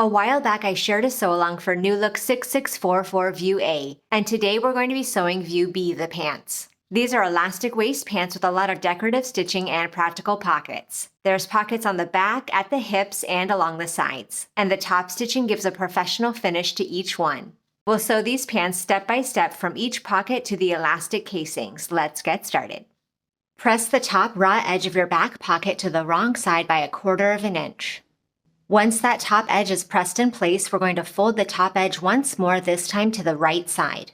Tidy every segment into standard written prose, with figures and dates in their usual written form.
A while back, I shared a sew along for New Look 6644 View A, and today we're going to be sewing View B, the pants. These are elastic waist pants with a lot of decorative stitching and practical pockets. There's pockets on the back, at the hips, and along the sides, and the top stitching gives a professional finish to each one. We'll sew these pants step by step from each pocket to the elastic casings. Let's get started. Press the top raw edge of your back pocket to the wrong side by 1/4 inch. Once that top edge is pressed in place, we're going to fold the top edge once more, this time to the right side.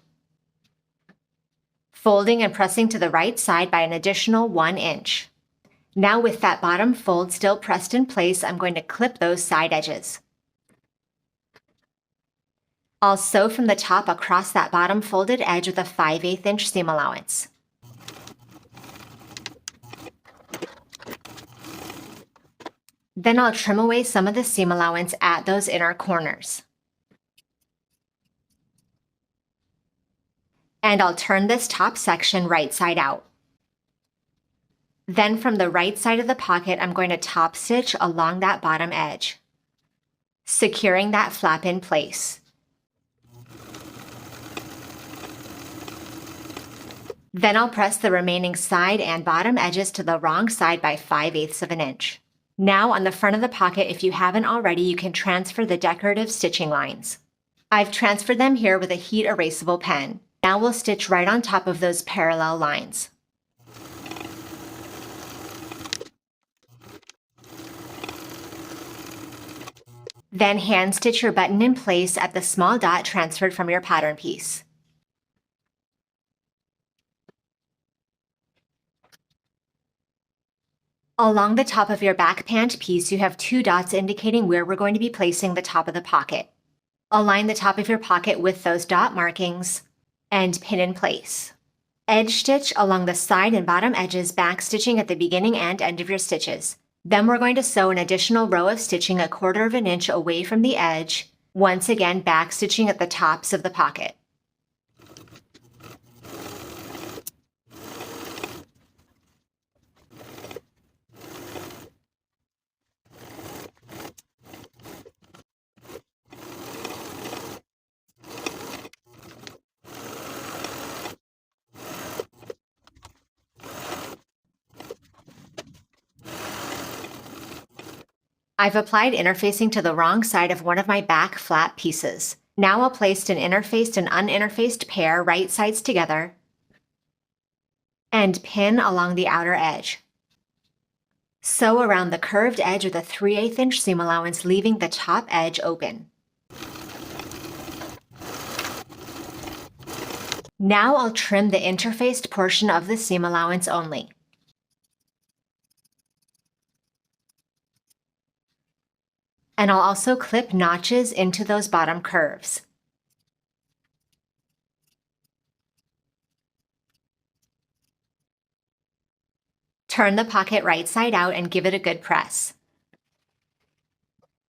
Folding and pressing to the right side by an additional 1 inch. Now with that bottom fold still pressed in place, I'm going to clip those side edges. I'll sew from the top across that bottom folded edge with a 5/8 inch seam allowance. Then I'll trim away some of the seam allowance at those inner corners. And I'll turn this top section right side out. Then from the right side of the pocket, I'm going to top stitch along that bottom edge, securing that flap in place. Then I'll press the remaining side and bottom edges to the wrong side by 5/8 inch. Now on the front of the pocket, if you haven't already, you can transfer the decorative stitching lines. I've transferred them here with a heat erasable pen. Now we'll stitch right on top of those parallel lines. Then hand stitch your button in place at the small dot transferred from your pattern piece. Along the top of your back pant piece, you have 2 dots indicating where we're going to be placing the top of the pocket. Align the top of your pocket with those dot markings and pin in place. Edge stitch along the side and bottom edges, back stitching at the beginning and end of your stitches. Then we're going to sew an additional row of stitching 1/4 inch away from the edge, once again back stitching at the tops of the pocket. I've applied interfacing to the wrong side of one of my back flap pieces. Now I'll place an interfaced and uninterfaced pair right sides together and pin along the outer edge. Sew around the curved edge with a 3/8 inch seam allowance, leaving the top edge open. Now I'll trim the interfaced portion of the seam allowance only. And I'll also clip notches into those bottom curves. Turn the pocket right side out and give it a good press.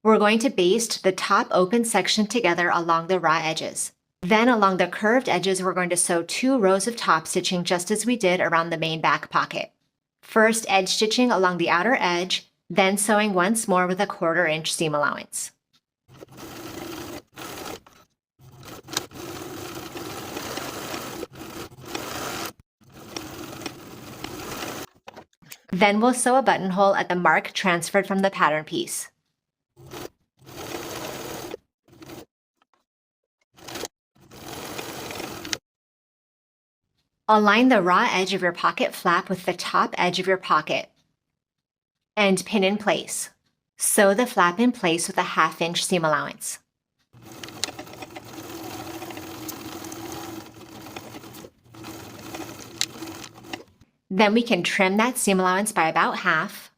We're going to baste the top open section together along the raw edges. Then along the curved edges, we're going to sew 2 rows of top stitching just as we did around the main back pocket. First edge stitching along the outer edge, then sewing once more with a 1/4 inch seam allowance. Then we'll sew a buttonhole at the mark transferred from the pattern piece. Align the raw edge of your pocket flap with the top edge of your pocket and pin in place. Sew the flap in place with a 1/2 inch seam allowance. Then we can trim that seam allowance by about half.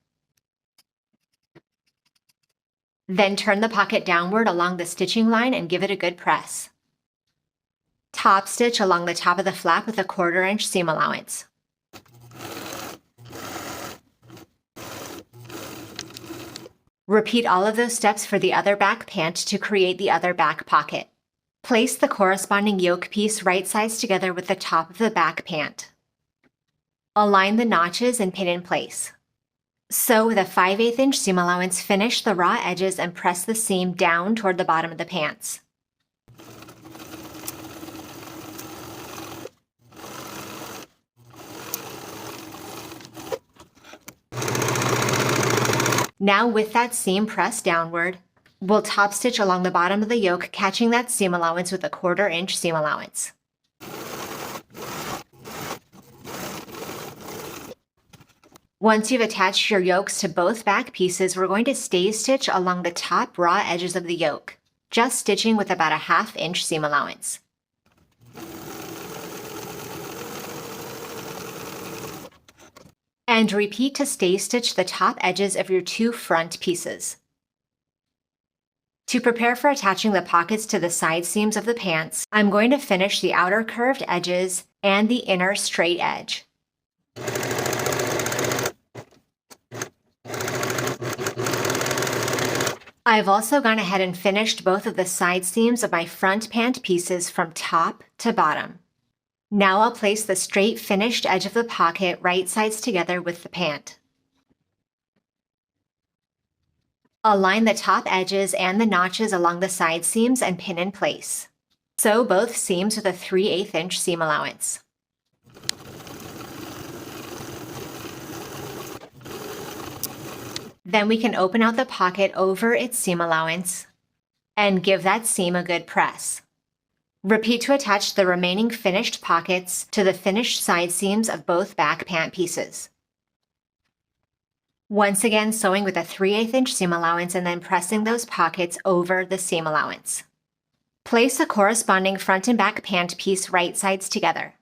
Then turn the pocket downward along the stitching line and give it a good press. Top stitch along the top of the flap with a 1/4 inch seam allowance. Repeat all of those steps for the other back pant to create the other back pocket. Place the corresponding yoke piece right sides together with the top of the back pant. Align the notches and pin in place. Sew with a 5/8 inch seam allowance, finish the raw edges and press the seam down toward the bottom of the pants. Now with that seam pressed downward, we'll top stitch along the bottom of the yoke, catching that seam allowance with a 1/4 inch seam allowance. Once you've attached your yokes to both back pieces, we're going to stay stitch along the top raw edges of the yoke, just stitching with about a 1/2 inch seam allowance. And repeat to stay stitch the top edges of your 2 front pieces. To prepare for attaching the pockets to the side seams of the pants, I'm going to finish the outer curved edges and the inner straight edge. I've also gone ahead and finished both of the side seams of my front pant pieces from top to bottom. Now I'll place the straight finished edge of the pocket right sides together with the pant. Align the top edges and the notches along the side seams and pin in place. Sew both seams with a 3/8 inch seam allowance. Then we can open out the pocket over its seam allowance and give that seam a good press. Repeat to attach the remaining finished pockets to the finished side seams of both back pant pieces. Once again, sewing with a 3/8 inch seam allowance and then pressing those pockets over the seam allowance. Place a corresponding front and back pant piece right sides together.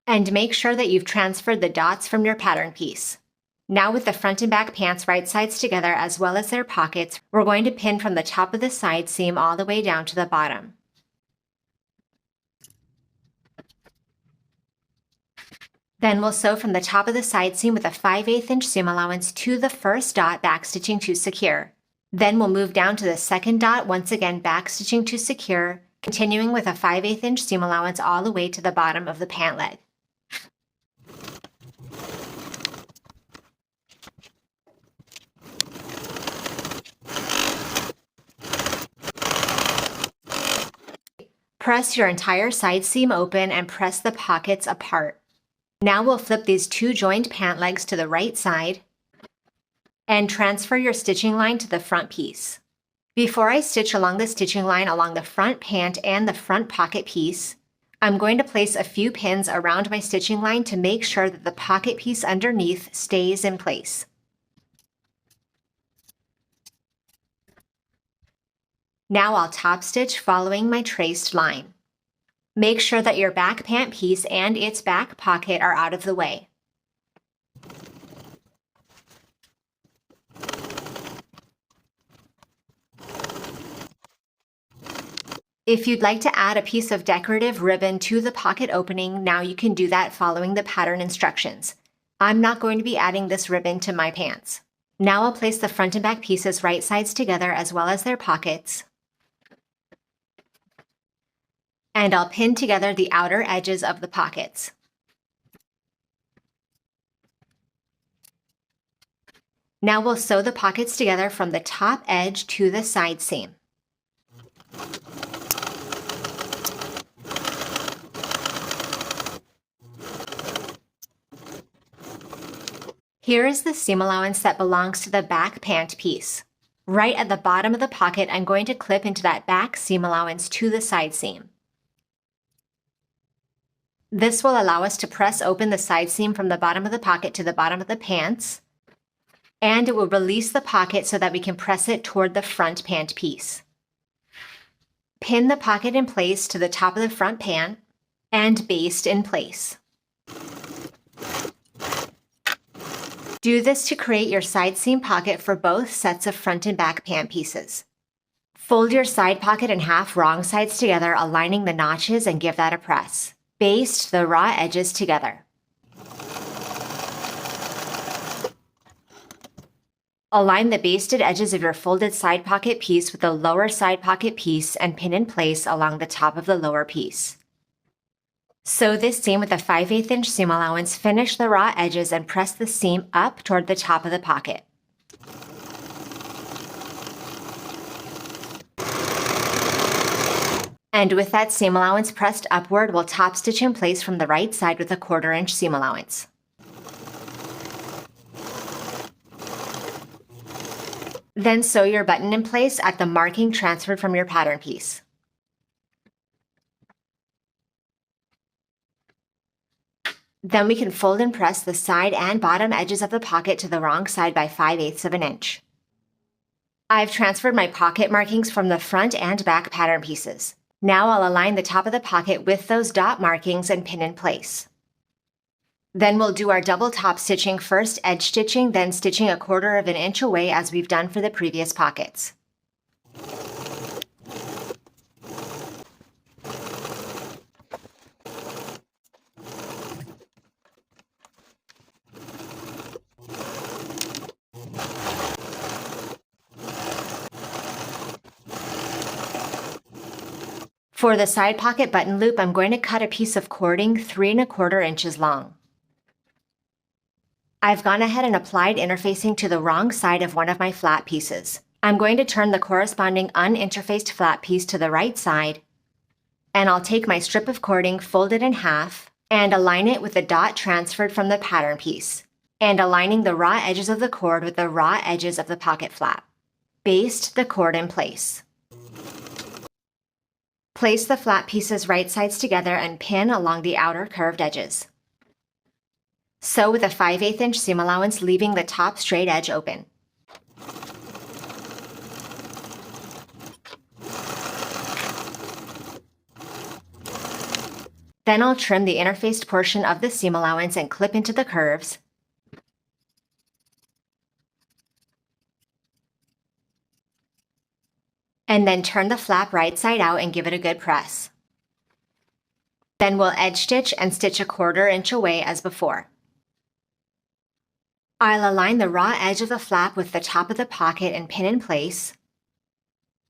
And make sure that you've transferred the dots from your pattern piece. Now with the front and back pants right sides together as well as their pockets, we're going to pin from the top of the side seam all the way down to the bottom. Then we'll sew from the top of the side seam with a 5/8 inch seam allowance to the first dot, backstitching to secure. Then we'll move down to the second dot, once again backstitching to secure, continuing with a 5/8 inch seam allowance all the way to the bottom of the pant leg. Press your entire side seam open and press the pockets apart. Now we'll flip these 2 joined pant legs to the right side and transfer your stitching line to the front piece. Before I stitch along the stitching line along the front pant and the front pocket piece, I'm going to place a few pins around my stitching line to make sure that the pocket piece underneath stays in place. Now I'll top stitch following my traced line. Make sure that your back pant piece and its back pocket are out of the way. If you'd like to add a piece of decorative ribbon to the pocket opening, now you can do that following the pattern instructions. I'm not going to be adding this ribbon to my pants. Now I'll place the front and back pieces right sides together as well as their pockets. And I'll pin together the outer edges of the pockets. Now we'll sew the pockets together from the top edge to the side seam. Here is the seam allowance that belongs to the back pant piece. Right at the bottom of the pocket, I'm going to clip into that back seam allowance to the side seam. This will allow us to press open the side seam from the bottom of the pocket to the bottom of the pants, and it will release the pocket so that we can press it toward the front pant piece. Pin the pocket in place to the top of the front pant and baste in place. Do this to create your side seam pocket for both sets of front and back pant pieces. Fold your side pocket in half wrong sides together, aligning the notches, and give that a press. Baste the raw edges together. Align the basted edges of your folded side pocket piece with the lower side pocket piece and pin in place along the top of the lower piece. Sew this seam with a 5/8 inch seam allowance, finish the raw edges, and press the seam up toward the top of the pocket. And with that seam allowance pressed upward, we'll top stitch in place from the right side with a 1/4 inch seam allowance. Then sew your button in place at the marking transferred from your pattern piece. Then we can fold and press the side and bottom edges of the pocket to the wrong side by 5/8 of an inch. I've transferred my pocket markings from the front and back pattern pieces. Now I'll align the top of the pocket with those dot markings and pin in place. Then we'll do our double top stitching, first edge stitching, then stitching a 1/4 of an inch away as we've done for the previous pockets. For the side pocket button loop, I'm going to cut a piece of cording 3 1/4 inches long. I've gone ahead and applied interfacing to the wrong side of one of my flat pieces. I'm going to turn the corresponding uninterfaced flat piece to the right side, and I'll take my strip of cording, fold it in half, and align it with the dot transferred from the pattern piece, and aligning the raw edges of the cord with the raw edges of the pocket flap. Baste the cord in place. Place the flat pieces right sides together and pin along the outer curved edges. Sew with a 5/8 inch seam allowance, leaving the top straight edge open. Then I'll trim the interfaced portion of the seam allowance and clip into the curves. And then turn the flap right side out and give it a good press. Then we'll edge stitch and stitch a 1/4 inch away as before. I'll align the raw edge of the flap with the top of the pocket and pin in place.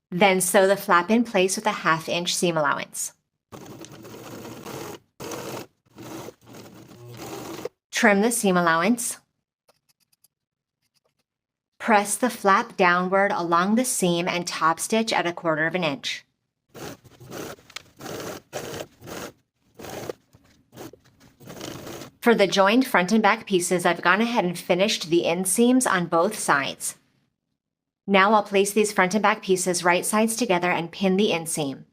Then sew the flap in place with a 1/2 inch seam allowance. Trim the seam allowance. Press the flap downward along the seam and top stitch at a 1/4 of an inch. For the joined front and back pieces, I've gone ahead and finished the inseams on both sides. Now I'll place these front and back pieces right sides together and pin the inseam.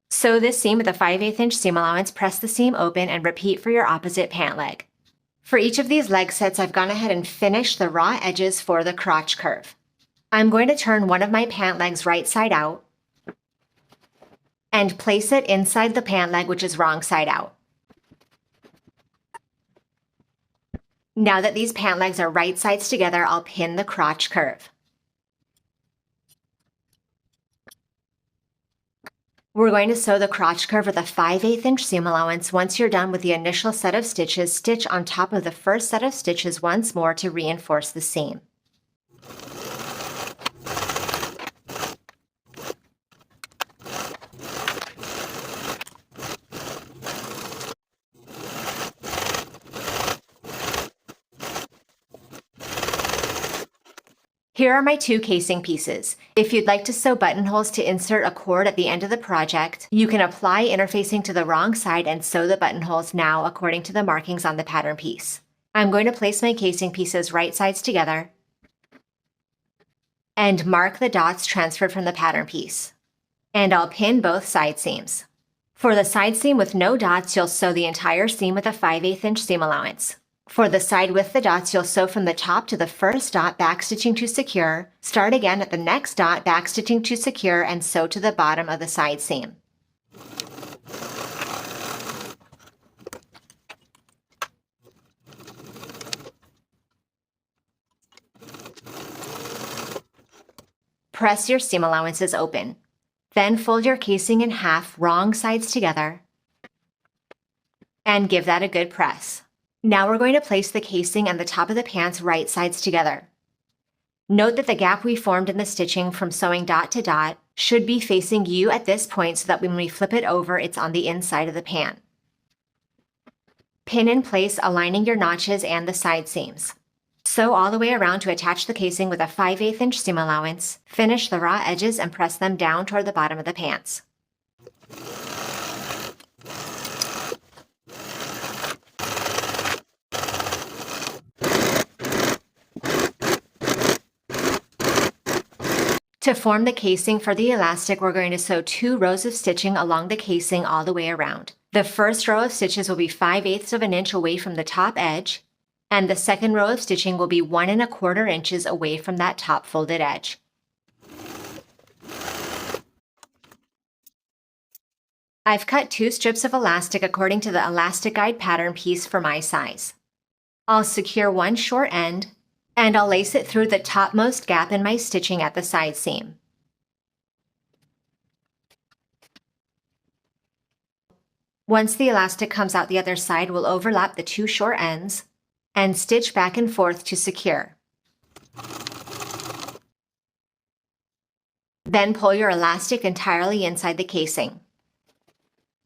Sew this seam with a 5/8 inch seam allowance, press the seam open, and repeat for your opposite pant leg. For each of these leg sets, I've gone ahead and finished the raw edges for the crotch curve. I'm going to turn one of my pant legs right side out and place it inside the pant leg, which is wrong side out. Now that these pant legs are right sides together, I'll pin the crotch curve. We're going to sew the crotch curve with a 5/8 inch seam allowance. Once you're done with the initial set of stitches, stitch on top of the first set of stitches once more to reinforce the seam. Here are my 2 casing pieces. If you'd like to sew buttonholes to insert a cord at the end of the project, you can apply interfacing to the wrong side and sew the buttonholes now according to the markings on the pattern piece. I'm going to place my casing pieces right sides together and mark the dots transferred from the pattern piece. And I'll pin both side seams. For the side seam with no dots, you'll sew the entire seam with a 5/8 inch seam allowance. For the side with the dots, you'll sew from the top to the first dot, backstitching to secure, start again at the next dot, backstitching to secure, and sew to the bottom of the side seam. Press your seam allowances open. Then fold your casing in half, wrong sides together, and give that a good press. Now we're going to place the casing and the top of the pants right sides together. Note that the gap we formed in the stitching from sewing dot to dot should be facing you at this point so that when we flip it over, it's on the inside of the pant. Pin in place, aligning your notches and the side seams. Sew all the way around to attach the casing with a 5/8 inch seam allowance. Finish the raw edges and press them down toward the bottom of the pants. To form the casing for the elastic, we're going to sew 2 rows of stitching along the casing all the way around. The first row of stitches will be 5/8 of an inch away from the top edge, and the second row of stitching will be 1 1/4 inches away from that top folded edge. I've cut 2 strips of elastic according to the elastic guide pattern piece for my size. I'll secure one short end, and I'll lace it through the topmost gap in my stitching at the side seam. Once the elastic comes out the other side, we'll overlap the 2 short ends and stitch back and forth to secure. Then pull your elastic entirely inside the casing.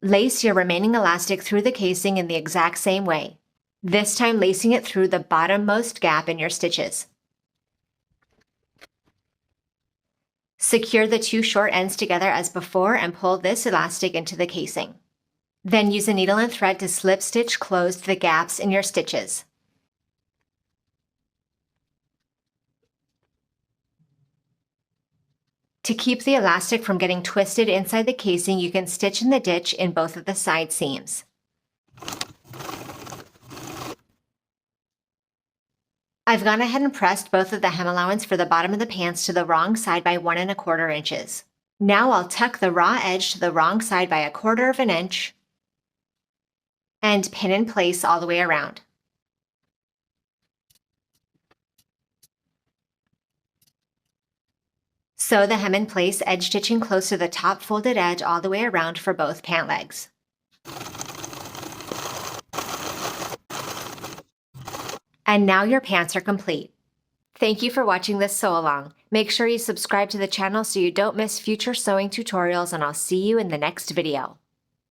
Lace your remaining elastic through the casing in the exact same way, this time lacing it through the bottommost gap in your stitches. Secure the 2 short ends together as before and pull this elastic into the casing. Then use a needle and thread to slip stitch closed the gaps in your stitches. To keep the elastic from getting twisted inside the casing, you can stitch in the ditch in both of the side seams. I've gone ahead and pressed both of the hem allowance for the bottom of the pants to the wrong side by 1 1/4 inches. Now I'll tuck the raw edge to the wrong side by 1/4 inch and pin in place all the way around. Sew the hem in place, edge stitching close to the top folded edge all the way around for both pant legs. And now your pants are complete. Thank you for watching this sew along. Make sure you subscribe to the channel so you don't miss future sewing tutorials, and I'll see you in the next video.